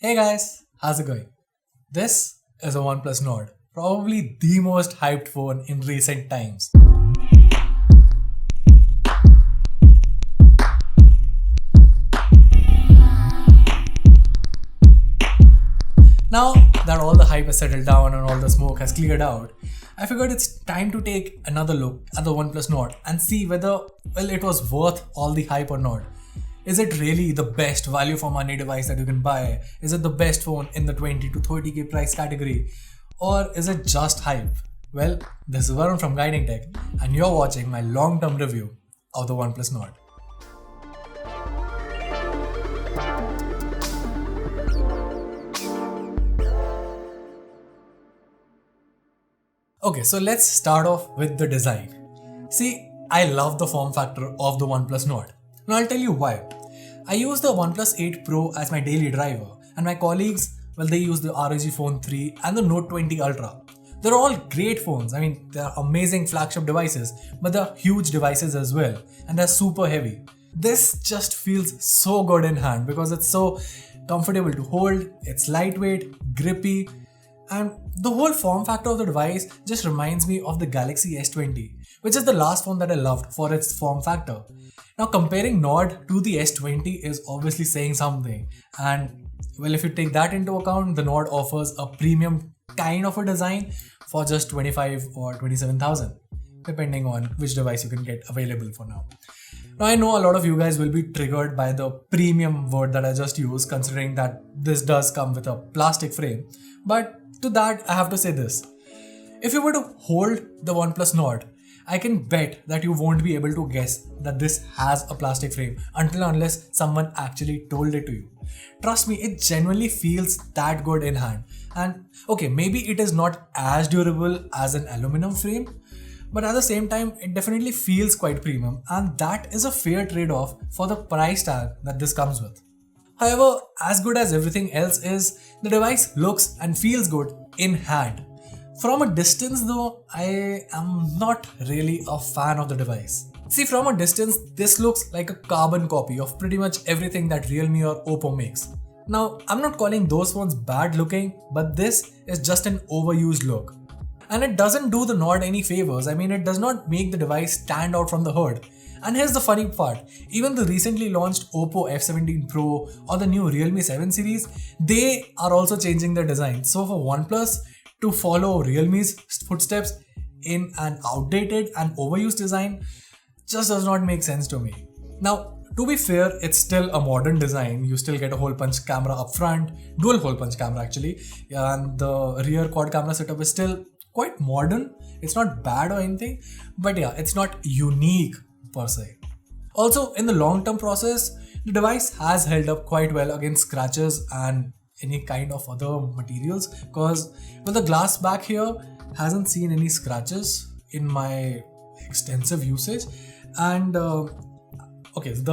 Hey guys, how's it going? This is a OnePlus Nord, probably the most hyped phone in recent times. Now that all the hype has settled down and all the smoke has cleared out, I figured it's time to take another look at the OnePlus Nord and see whether, it was worth all the hype or not. Is it really the best value for money device that you can buy? Is it the best phone in the 20 to 30k price category? Or is it just hype? Well, this is Varun from Guiding Tech, and you're watching my long-term review of the OnePlus Nord. Okay, so let's start off with the design. See, I love the form factor of the OnePlus Nord. Now I'll tell you why. I use the OnePlus 8 Pro as my daily driver, and my colleagues, they use the ROG Phone 3 and the Note 20 Ultra. They're all great phones. They're amazing flagship devices, but they're huge devices as well, and they're super heavy. This just feels so good in hand because it's so comfortable to hold, it's lightweight, grippy, and the whole form factor of the device just reminds me of the Galaxy S20, which is the last phone that I loved for its form factor. Now comparing Nord to the S20 is obviously saying something, and if you take that into account, the Nord offers a premium kind of a design for just 25 or 27,000, depending on which device you can get available for now. Now I know a lot of you guys will be triggered by the premium word that I just used, considering that this does come with a plastic frame, but to that I have to say this. If you were to hold the OnePlus Nord, I can bet that you won't be able to guess that this has a plastic frame unless someone actually told it to you. Trust me, it genuinely feels that good in hand. And okay, maybe it is not as durable as an aluminum frame, but at the same time, it definitely feels quite premium, and that is a fair trade-off for the price tag that this comes with. However, as good as everything else is, the device looks and feels good in hand. From a distance though, I am not really a fan of the device. See, from a distance, this looks like a carbon copy of pretty much everything that Realme or Oppo makes. Now, I'm not calling those phones bad looking, but this is just an overused look. And it doesn't do the Nord any favors. It does not make the device stand out from the herd. And here's the funny part, even the recently launched Oppo F17 Pro or the new Realme 7 series, they are also changing their design. So for OnePlus to follow Realme's footsteps in an outdated and overused design just does not make sense to me. Now, to be fair, it's still a modern design. You still get a hole punch camera up front, dual hole punch camera actually, and the rear quad camera setup is still quite modern. It's not bad or anything, but yeah, it's not unique per se. Also, in the long-term process, the device has held up quite well against scratches and any kind of other materials because the glass back here hasn't seen any scratches in my extensive usage. And the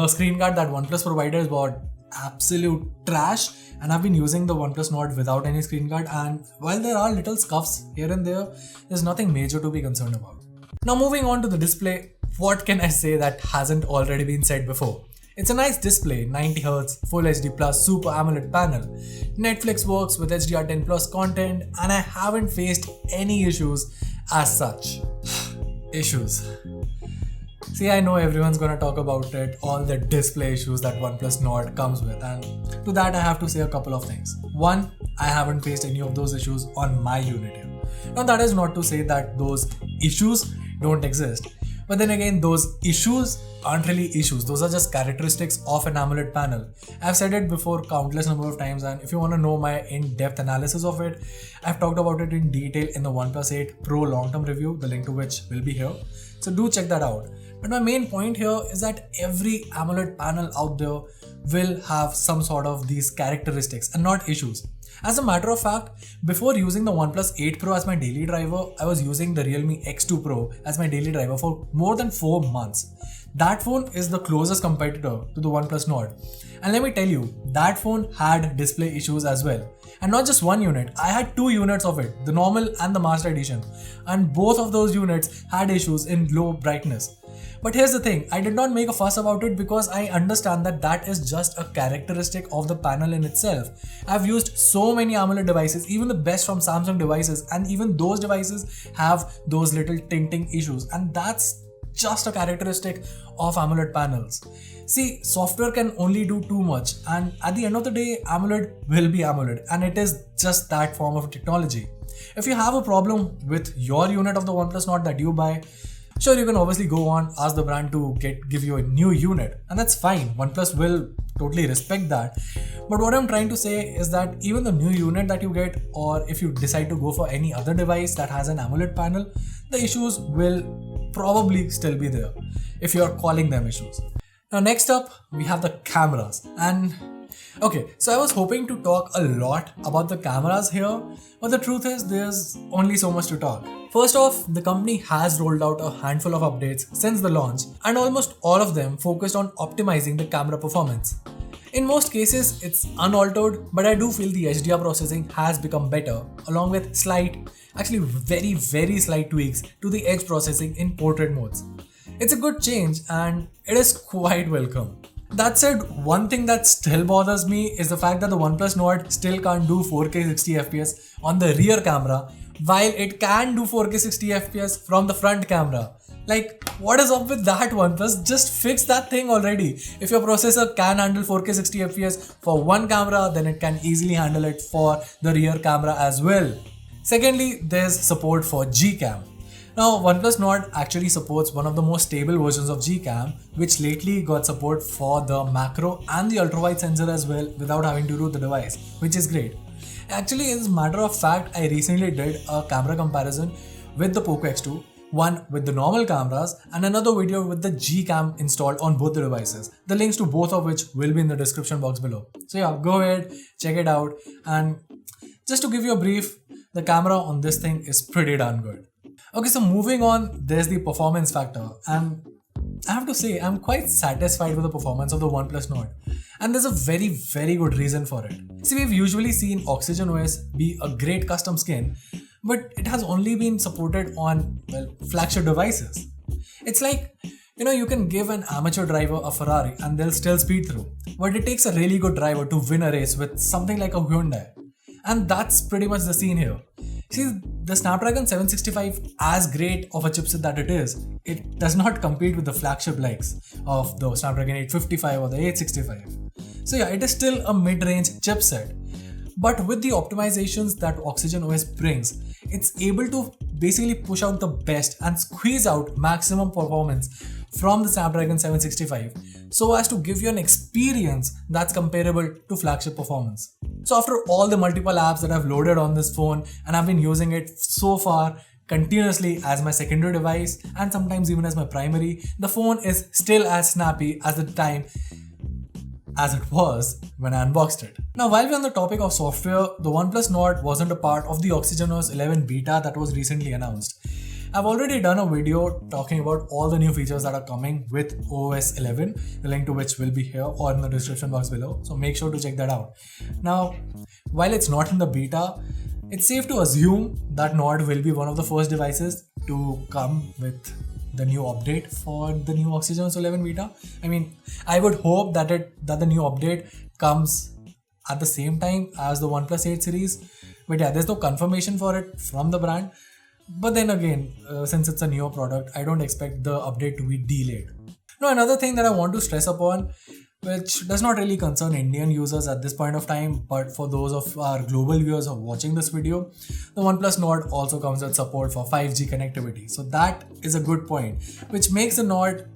screen guard that OnePlus provided is about absolute trash, and I've been using the OnePlus Nord without any screen guard, and while there are little scuffs here and there, there's nothing major to be concerned about. Now moving on to the display, what can I say that hasn't already been said before? It's a nice display, 90Hz, Full HD Plus Super AMOLED panel. Netflix works with HDR10 Plus content, and I haven't faced any issues as such. Issues. See, I know everyone's gonna talk about it, all the display issues that OnePlus Nord comes with, and to that I have to say a couple of things. One, I haven't faced any of those issues on my unit here. Now that is not to say that those issues don't exist. But then again, those issues aren't really issues. Those are just characteristics of an AMOLED panel. I've said it before countless number of times, and if you want to know my in-depth analysis of it, I've talked about it in detail in the OnePlus 8 Pro long-term review, the link to which will be here. So do check that out. But my main point here is that every AMOLED panel out there will have some sort of these characteristics and not issues. As a matter of fact, before using the OnePlus 8 Pro as my daily driver, I was using the Realme X2 Pro as my daily driver for more than 4 months. That phone is the closest competitor to the OnePlus Nord. And let me tell you, that phone had display issues as well. And not just one unit, I had 2 units of it, the normal and the master edition. And both of those units had issues in low brightness. But here's the thing, I did not make a fuss about it because I understand that that is just a characteristic of the panel in itself. I've used so many AMOLED devices, even the best from Samsung devices, and even those devices have those little tinting issues, and that's just a characteristic of AMOLED panels. See, software can only do too much, and at the end of the day, AMOLED will be AMOLED, and it is just that form of technology. If you have a problem with your unit of the OnePlus Nord that you buy, sure, you can obviously go on, ask the brand to give you a new unit, and that's fine. OnePlus will totally respect that. But what I'm trying to say is that even the new unit that you get, or if you decide to go for any other device that has an AMOLED panel, the issues will probably still be there if you're calling them issues. Now next up, we have the cameras. And okay, so I was hoping to talk a lot about the cameras here, but the truth is there's only so much to talk. First off, the company has rolled out a handful of updates since the launch, and almost all of them focused on optimizing the camera performance. In most cases, it's unaltered, but I do feel the HDR processing has become better, along with very slight tweaks to the edge processing in portrait modes. It's a good change and it is quite welcome. That said, one thing that still bothers me is the fact that the OnePlus Nord still can't do 4K 60fps on the rear camera, while it can do 4K 60fps from the front camera. Like, what is up with that, OnePlus? Just fix that thing already. If your processor can handle 4K 60fps for one camera, then it can easily handle it for the rear camera as well. Secondly, there's support for Gcam. Now, OnePlus Nord actually supports one of the most stable versions of Gcam, which lately got support for the macro and the ultrawide sensor as well without having to root the device, which is great. Actually, as a matter of fact, I recently did a camera comparison with the Poco X2, one with the normal cameras and another video with the Gcam installed on both the devices. The links to both of which will be in the description box below. So yeah, go ahead, check it out, and just to give you a brief, the camera on this thing is pretty darn good. Okay, so moving on, there's the performance factor, and I have to say I'm quite satisfied with the performance of the OnePlus Nord, and there's a very good reason for it. See, we've usually seen Oxygen OS be a great custom skin, but it has only been supported on, well, flagship devices. It's like, you can give an amateur driver a Ferrari and they'll still speed through, but it takes a really good driver to win a race with something like a Hyundai, and that's pretty much the scene here. See, the Snapdragon 765, as great of a chipset that it does not compete with the flagship likes of the Snapdragon 855 or the 865. So yeah, it is still a mid-range chipset. But with the optimizations that Oxygen OS brings, it's able to basically push out the best and squeeze out maximum performance from the Snapdragon 765 so as to give you an experience that's comparable to flagship performance. So after all the multiple apps that I've loaded on this phone, and I've been using it so far continuously as my secondary device and sometimes even as my primary, the phone is still as snappy as the time as it was when I unboxed it. Now, while we're on the topic of software, the OnePlus Nord wasn't a part of the OxygenOS 11 beta that was recently announced. I've already done a video talking about all the new features that are coming with OS 11, the link to which will be here or in the description box below, so make sure to check that out. Now, while it's not in the beta, it's safe to assume that Nord will be one of the first devices to come with the new update for the new OxygenOS 11 beta. I mean, I would hope that the new update comes at the same time as the OnePlus 8 series, but yeah, there's no confirmation for it from the brand. But then again, since it's a newer product, I don't expect the update to be delayed. Now, another thing that I want to stress upon, which does not really concern Indian users at this point of time, but for those of our global viewers who are watching this video, the OnePlus Nord also comes with support for 5G connectivity. So that is a good point, which makes the Nord,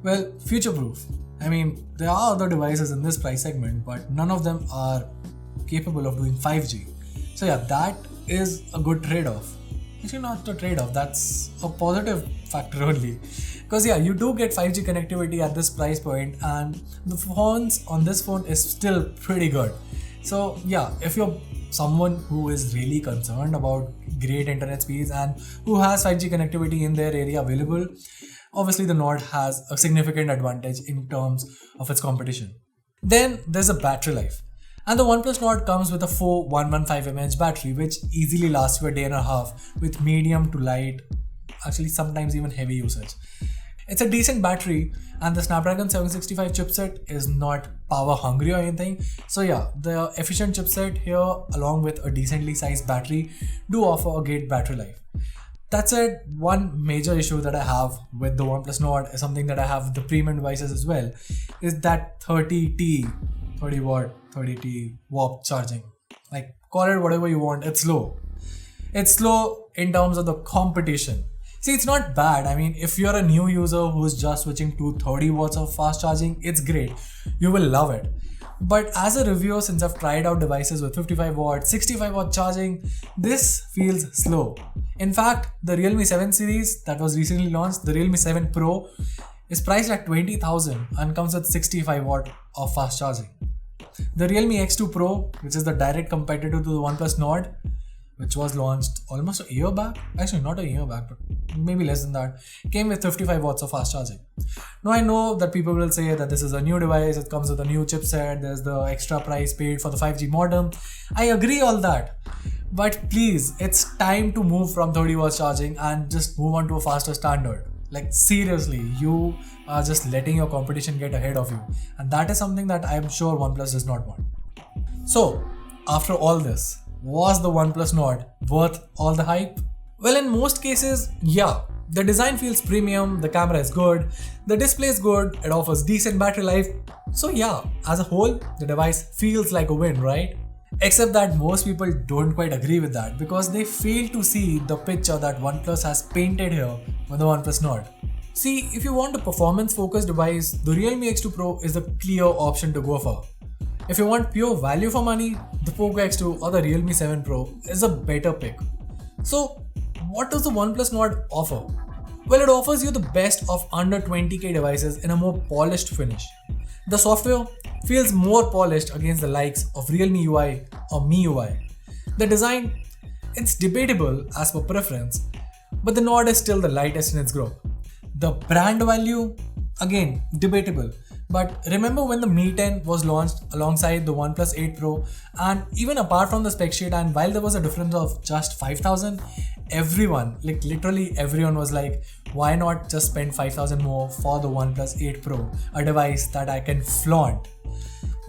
well, future-proof. I mean, there are other devices in this price segment, but none of them are capable of doing 5G. So yeah, that is a good trade-off. Actually, not a trade-off, that's a positive factor only. Because yeah, you do get 5G connectivity at this price point, and the performance on this phone is still pretty good. So yeah, if you're someone who is really concerned about great internet speeds and who has 5G connectivity in their area available, obviously the Nord has a significant advantage in terms of its competition. Then there's a battery life. And the OnePlus Nord comes with a 4115 mAh battery, which easily lasts you a day and a half with medium to light, actually sometimes even heavy usage. It's a decent battery, and the Snapdragon 765 chipset is not power hungry or anything. So yeah, the efficient chipset here along with a decently sized battery do offer a great battery life. That said, one major issue that I have with the OnePlus Nord is something that I have with the premium devices as well, is that 30T, 30 watt, 30T warp charging. Like, call it whatever you want, it's slow. It's slow in terms of the competition. See, it's not bad. I mean, if you're a new user who's just switching to 30 watts of fast charging, it's great. You will love it. But as a reviewer, since I've tried out devices with 55 watt, 65 watt charging, this feels slow. In fact, the Realme 7 series that was recently launched, the Realme 7 Pro, is priced at 20,000 and comes with 65 watt of fast charging. The Realme X2 Pro, which is the direct competitor to the OnePlus Nord, which was launched almost a year back, actually not a year back, but maybe less than that, came with 55 watts of fast charging. Now I know that people will say that this is a new device, it comes with a new chipset, there's the extra price paid for the 5G modem. I agree all that. But please, it's time to move from 30 watts charging and just move on to a faster standard. Like seriously, you are just letting your competition get ahead of you. And that is something that I am sure OnePlus does not want. So, after all this, was the OnePlus Nord worth all the hype? Well, in most cases, yeah. The design feels premium, the camera is good, the display is good, it offers decent battery life. So yeah, as a whole, the device feels like a win, right? Except that most people don't quite agree with that because they fail to see the picture that OnePlus has painted here with the OnePlus Nord. See, if you want a performance-focused device, the Realme X2 Pro is the clear option to go for. If you want pure value for money, the Poco X2 or the Realme 7 Pro is a better pick. So, what does the OnePlus Nord offer? Well, it offers you the best of under 20k devices in a more polished finish. The software feels more polished against the likes of Realme UI or MIUI. The design, it's debatable as per preference, but the Nord is still the lightest in its group. The brand value, again, debatable. But remember when the Mi 10 was launched alongside the OnePlus 8 Pro, and even apart from the spec sheet, and while there was a difference of just 5,000, everyone, like literally everyone was like, why not just spend 5,000 more for the OnePlus 8 Pro, a device that I can flaunt.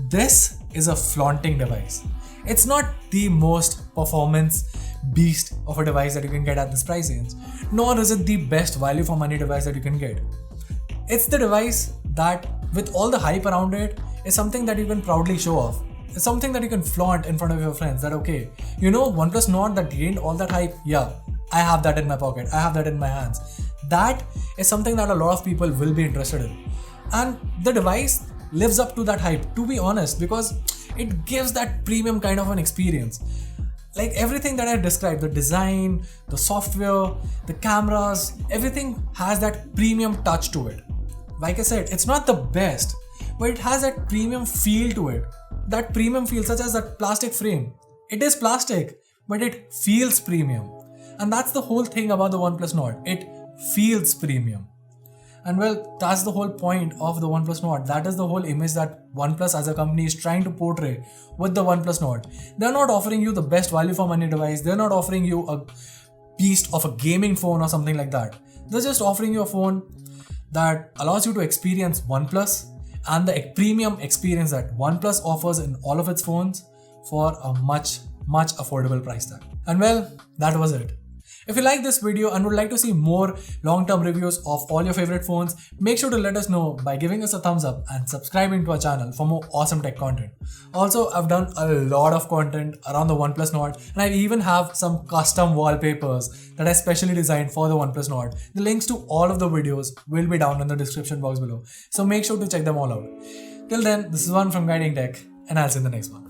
This is a flaunting device. It's not the most performance beast of a device that you can get at this price range, nor is it the best value for money device that you can get. It's the device that, with all the hype around it, is something that you can proudly show off. It's something that you can flaunt in front of your friends that, okay, you know, OnePlus Nord that gained all that hype, yeah, I have that in my pocket, I have that in my hands. That is something that a lot of people will be interested in. And the device lives up to that hype, to be honest, because it gives that premium kind of an experience. Like everything that I described, the design, the software, the cameras, everything has that premium touch to it. Like I said, it's not the best, but it has that premium feel to it. That premium feel, such as that plastic frame. It is plastic, but it feels premium. And that's the whole thing about the OnePlus Nord. It feels premium. And well, that's the whole point of the OnePlus Nord. That is the whole image that OnePlus as a company is trying to portray with the OnePlus Nord. They're not offering you the best value for money device. They're not offering you a beast of a gaming phone or something like that. They're just offering you a phone that allows you to experience OnePlus and the premium experience that OnePlus offers in all of its phones for a much affordable price tag. And well, that was it. If you like this video and would like to see more long-term reviews of all your favorite phones, make sure to let us know by giving us a thumbs up and subscribing to our channel for more awesome tech content. Also, I've done a lot of content around the OnePlus Nord, and I even have some custom wallpapers that I specially designed for the OnePlus Nord. The links to all of the videos will be down in the description box below, so make sure to check them all out. Till then, this is Varun from Guiding Tech, and I'll see you in the next one.